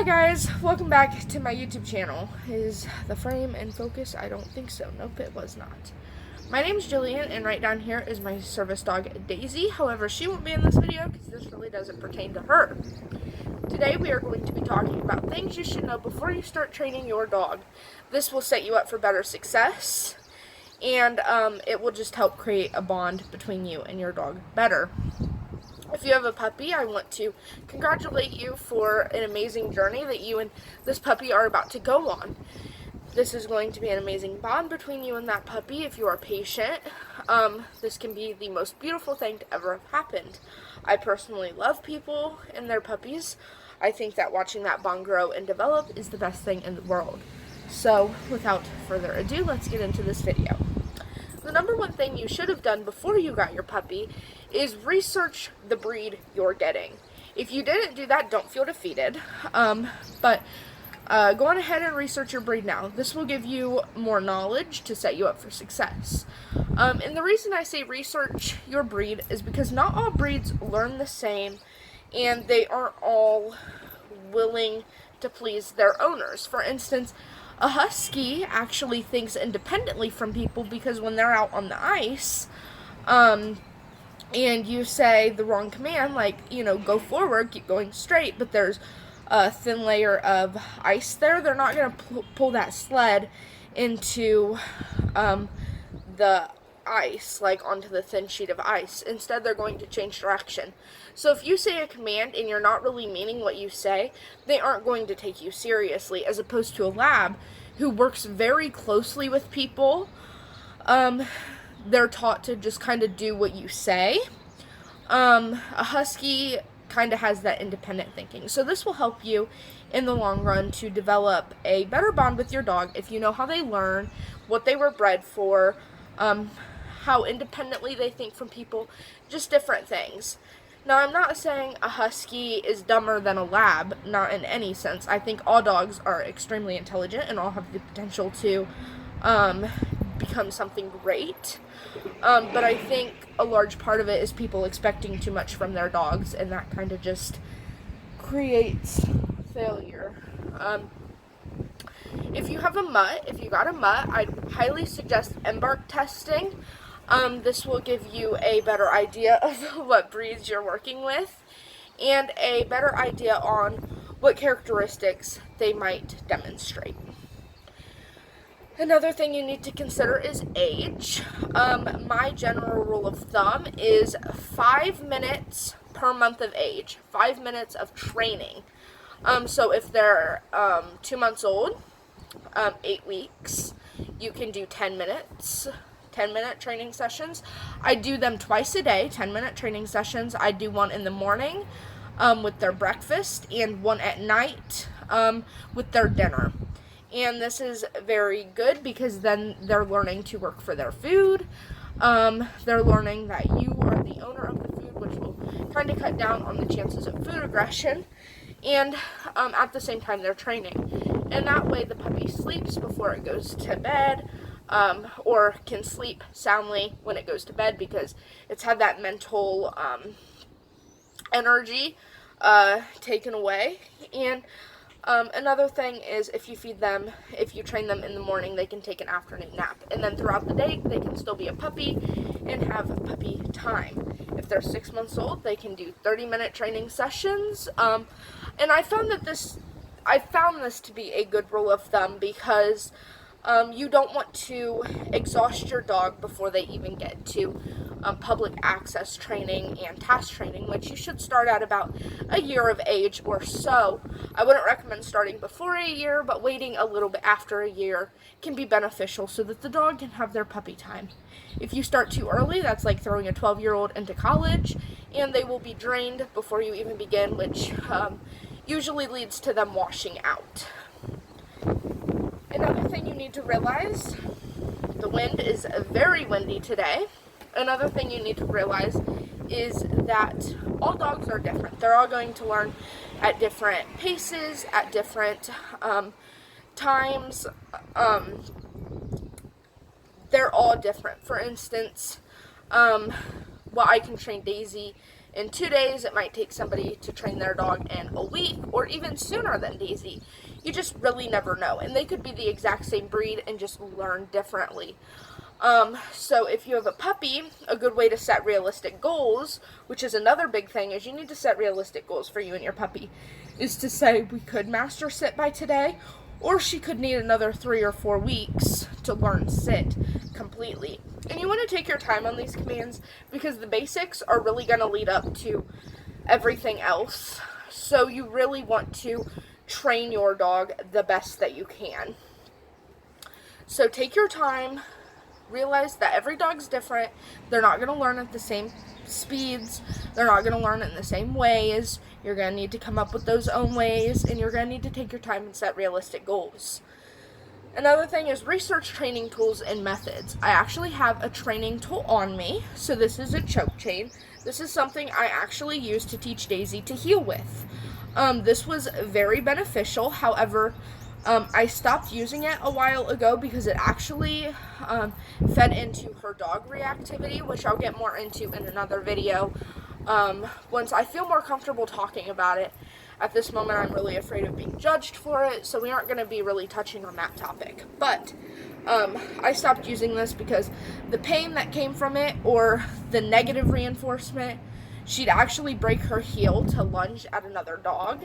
Hi guys, welcome back to my YouTube channel. Is the frame in focus? I don't think so. Nope, it was not. My name is Gillian, and right down here is my service dog, Daisy. However, she won't be in this video because this really doesn't pertain to her. Today we are going to be talking about things you should know before you start training your dog. This will set you up for better success, and it will just help create a bond between you and your dog better. If you have a puppy, I want to congratulate you for an amazing journey that you and this puppy are about to go on. This is going to be an amazing bond between you and that puppy if you are patient. This can be the most beautiful thing to ever have happened. I personally love people and their puppies. I think that watching that bond grow and develop is the best thing in the world. So, without further ado, let's get into this video. The number one thing you should have done before you got your puppy is research the breed you're getting. If you didn't do that, don't feel defeated, but go on ahead and research your breed now. This will give you more knowledge to set you up for success. And the reason I say research your breed is because not all breeds learn the same, and they aren't all willing to please their owners. For instance, a husky actually thinks independently from people because when they're out on the ice, and you say the wrong command, like, go forward, keep going straight, but there's a thin layer of ice there, they're not going to pull that sled into the ice, like onto the thin sheet of ice. Instead, they're going to change direction. So if you say a command and you're not really meaning what you say, they aren't going to take you seriously, as opposed to a lab who works very closely with people. They're taught to just kind of do what you say. A husky kind of has that independent thinking. So this will help you in the long run to develop a better bond with your dog if you know how they learn, what they were bred for, how independently they think from people, just different things. Now, I'm not saying a husky is dumber than a lab, not in any sense. I think all dogs are extremely intelligent and all have the potential to become something great. But I think a large part of it is people expecting too much from their dogs, and that kind of just creates failure. If you have a mutt, if you got a mutt, I'd highly suggest embark testing. This will give you a better idea of what breeds you're working with and a better idea on what characteristics they might demonstrate. Another thing you need to consider is age. My general rule of thumb is 5 minutes per month of age, 5 minutes of training. So if they're 2 months old, 8 weeks, you can do 10 minutes. 10-minute training sessions. I do them twice a day, 10-minute training sessions. I do one in the morning with their breakfast and one at night with their dinner. And this is very good because then they're learning to work for their food. They're learning that you are the owner of the food, which will kind of cut down on the chances of food aggression. And at the same time, they're training. And that way the puppy sleeps before it goes to bed, or can sleep soundly when it goes to bed because it's had that mental energy taken away. And another thing is if you train them in the morning, they can take an afternoon nap. And then throughout the day, they can still be a puppy and have puppy time. If they're 6 months old, they can do 30-minute training sessions. And I found this to be a good rule of thumb because you don't want to exhaust your dog before they even get to public access training and task training, which you should start at about a year of age or so. I wouldn't recommend starting before a year, but waiting a little bit after a year can be beneficial so that the dog can have their puppy time. If you start too early, that's like throwing a 12-year-old into college, and they will be drained before you even begin, which usually leads to them washing out. Another thing you need to realize, the wind is very windy today. Another thing you need to realize is that all dogs are different. They're all going to learn at different paces, at different times. They're all different. For instance, what I can train Daisy in 2 days. It might take somebody to train their dog in a week or even sooner than Daisy. You just really never know. And they could be the exact same breed and just learn differently. So if you have a puppy, a good way to set realistic goals, which is another big thing, is you need to set realistic goals for you and your puppy, is to say, we could master sit by today, or she could need another 3 or 4 weeks to learn sit completely. And you want to take your time on these commands because the basics are really going to lead up to everything else. So you really want to train your dog the best that you can. So take your time. Realize that every dog's different. They're not going to learn at the same speeds. They're not going to learn in the same ways. You're going to need to come up with those own ways, and you're going to need to take your time and set realistic goals. Another thing is research training tools and methods. I actually have a training tool on me. So this is a choke chain. This is something I actually use to teach Daisy to heel with. This was very beneficial. However, I stopped using it a while ago because it actually fed into her dog reactivity, which I'll get more into in another video once I feel more comfortable talking about it. At this moment, I'm really afraid of being judged for it, so we aren't going to be really touching on that topic. But I stopped using this because the pain that came from it, or the negative reinforcement, she'd actually break her heel to lunge at another dog,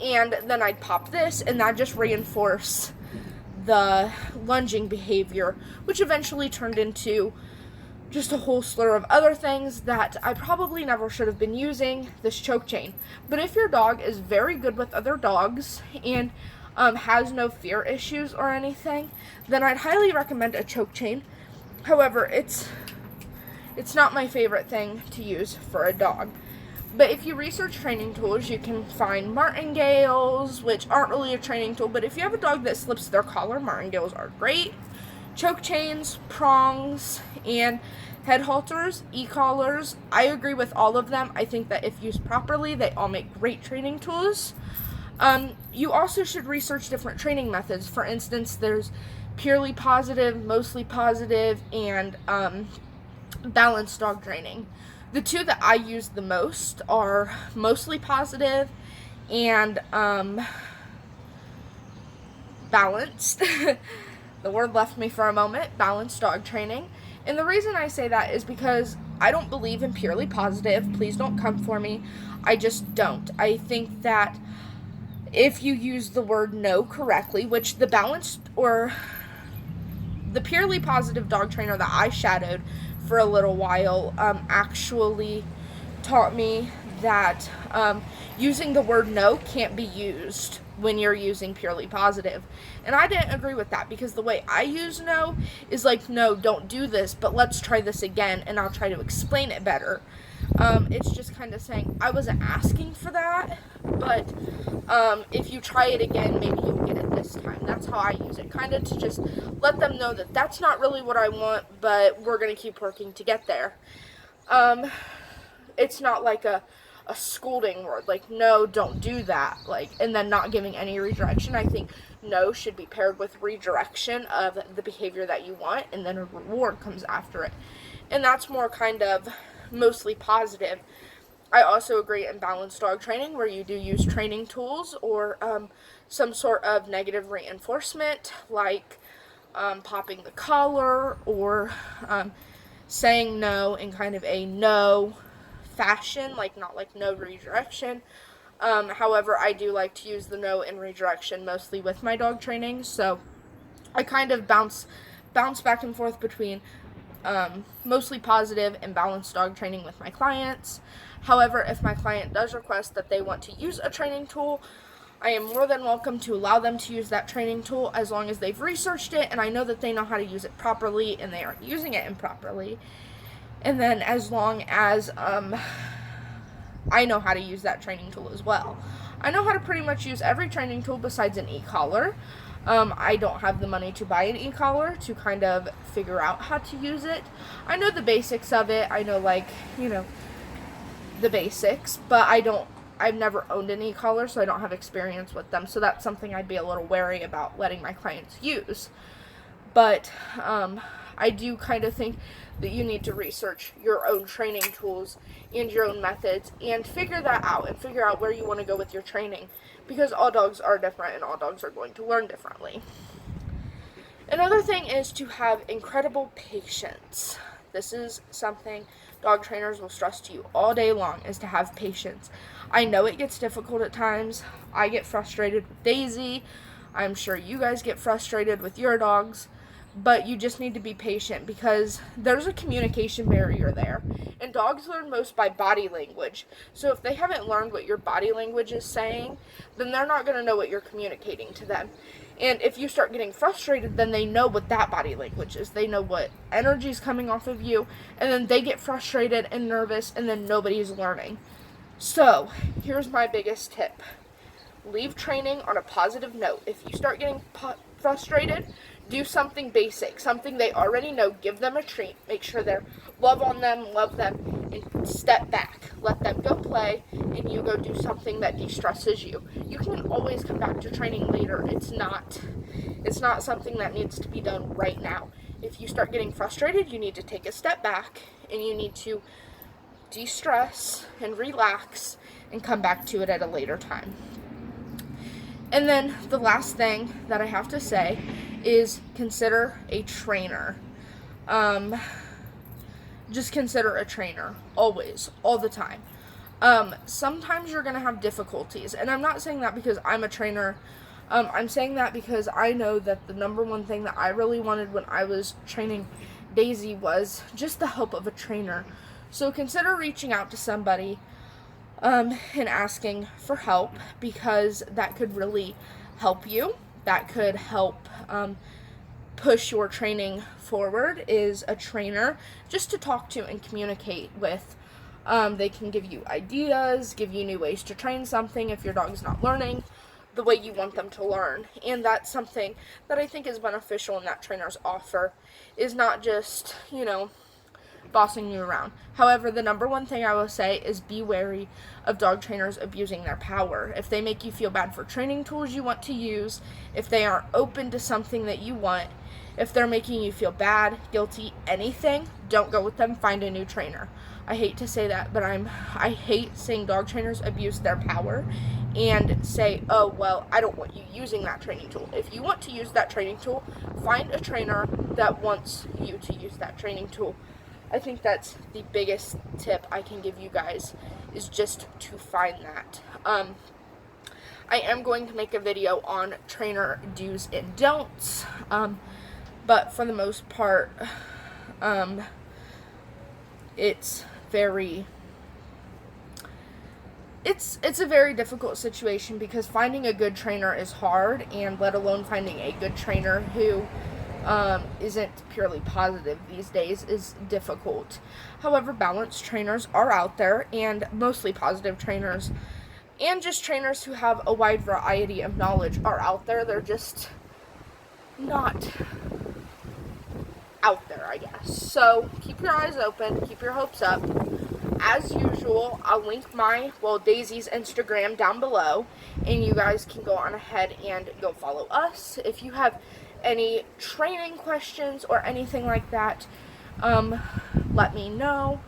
and then I'd pop this, and that just reinforced the lunging behavior, which eventually turned into just a whole slur of other things that I probably never should have been using this choke chain. But if your dog is very good with other dogs and has no fear issues or anything, then I'd highly recommend a choke chain. However, it's not my favorite thing to use for a dog. But if you research training tools, you can find martingales, which aren't really a training tool, but if you have a dog that slips their collar, martingales are great. Choke chains, prongs, and head halters, e-collars, I agree with all of them. I think that if used properly, they all make great training tools. You also should research different training methods. For instance, there's purely positive, mostly positive, and balanced dog training. The two that I use the most are mostly positive and balanced. The word left me for a moment. Balanced dog training. And the reason I say that is because I don't believe in purely positive. Please don't come for me. I just don't. I think that if you use the word no correctly, which the balanced or the purely positive dog trainer that I shadowed for a little while actually taught me that using the word no can't be used when you're using purely positive. And I didn't agree with that because the way I use no is like, no, don't do this, but let's try this again and I'll try to explain it better. It's just kind of saying, I wasn't asking for that, but if you try it again, maybe you'll get it this time. That's how I use it, kind of to just let them know that that's not really what I want, but we're going to keep working to get there. It's not like a scolding word, like, no, don't do that, like, and then not giving any redirection. I think no should be paired with redirection of the behavior that you want, and then a reward comes after it. And that's more kind of mostly positive. I also agree in balanced dog training where you do use training tools or some sort of negative reinforcement, like popping the collar or saying no in kind of a no fashion, like not like no redirection. However, I do like to use the no and redirection mostly with my dog training, so I kind of bounce back and forth between mostly positive and balanced dog training with my clients. However, if my client does request that they want to use a training tool, I am more than welcome to allow them to use that training tool as long as they've researched it and I know that they know how to use it properly and they aren't using it improperly. And then as long as I know how to use that training tool as well. I know how to pretty much use every training tool besides an e-collar. I don't have the money to buy an e-collar to kind of figure out how to use it. I know the basics of it. I know, like, you know, the basics, but I've never owned an e-collar, so I don't have experience with them. So that's something I'd be a little wary about letting my clients use. But I do kind of think that you need to research your own training tools and your own methods and figure that out and figure out where you want to go with your training, because all dogs are different and all dogs are going to learn differently. Another thing is to have incredible patience. This is something dog trainers will stress to you all day long, is to have patience. I know it gets difficult at times. I get frustrated with Daisy. I'm sure you guys get frustrated with your dogs, but you just need to be patient because there's a communication barrier there. And dogs learn most by body language. So if they haven't learned what your body language is saying, then they're not going to know what you're communicating to them. And if you start getting frustrated, then they know what that body language is. They know what energy is coming off of you, and then they get frustrated and nervous, and then nobody's learning. So, here's my biggest tip. Leave training on a positive note. If you start getting frustrated, do something basic, something they already know. Give them a treat. Make sure they're love them, and step back. Let them go play, and you go do something that de-stresses you. You can always come back to training later. It's not something that needs to be done right now. If you start getting frustrated, you need to take a step back, and you need to de-stress and relax and come back to it at a later time. And then the last thing that I have to say is consider a trainer. Just consider a trainer, always, all the time. Sometimes you're going to have difficulties, and I'm not saying that because I'm a trainer. I'm saying that because I know that the number one thing that I really wanted when I was training Daisy was just the help of a trainer. So consider reaching out to somebody and asking for help, because that could really help you. That could help push your training forward, is a trainer just to talk to and communicate with. They can give you ideas, give you new ways to train something if your dog's not learning the way you want them to learn. And that's something that I think is beneficial and that trainers offer, is not just, bossing you around. However, the number one thing I will say is be wary of dog trainers abusing their power. If they make you feel bad for training tools you want to use, if they aren't open to something that you want, if they're making you feel bad, guilty, anything, don't go with them. Find a new trainer. I hate to say that, but I hate seeing dog trainers abuse their power and say, oh, well, I don't want you using that training tool. If you want to use that training tool, find a trainer that wants you to use that training tool. I think that's the biggest tip I can give you guys, is just to find that. I am going to make a video on trainer do's and don'ts, but for the most part, it's a very difficult situation, because finding a good trainer is hard, and let alone finding a good trainer who isn't purely positive these days is difficult. However, balanced trainers are out there, and mostly positive trainers, and just trainers who have a wide variety of knowledge are out there. They're just not out there, I guess. So keep your eyes open, keep your hopes up. As usual, I'll link Daisy's Instagram down below, and you guys can go on ahead and go follow us. If you have any training questions or anything like that, let me know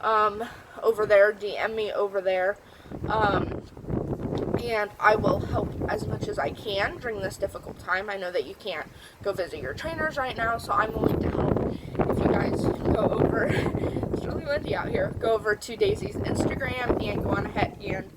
over there. DM me over there, and I will help as much as I can during this difficult time. I know that you can't go visit your trainers right now, so I'm willing to help. If you guys go over, it's really windy out here, go over to Daisy's Instagram and go on ahead and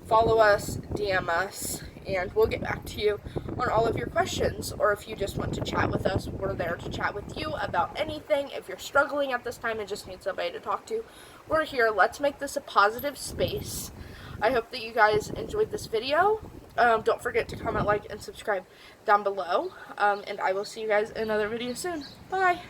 follow us, DM us, and we'll get back to you on all of your questions. Or if you just want to chat with us, we're there to chat with you about anything. If you're struggling at this time and just need somebody to talk to, we're here. Let's make this a positive space. I hope that you guys enjoyed this video. Don't forget to comment, like, and subscribe down below. And I will see you guys in another video soon. Bye!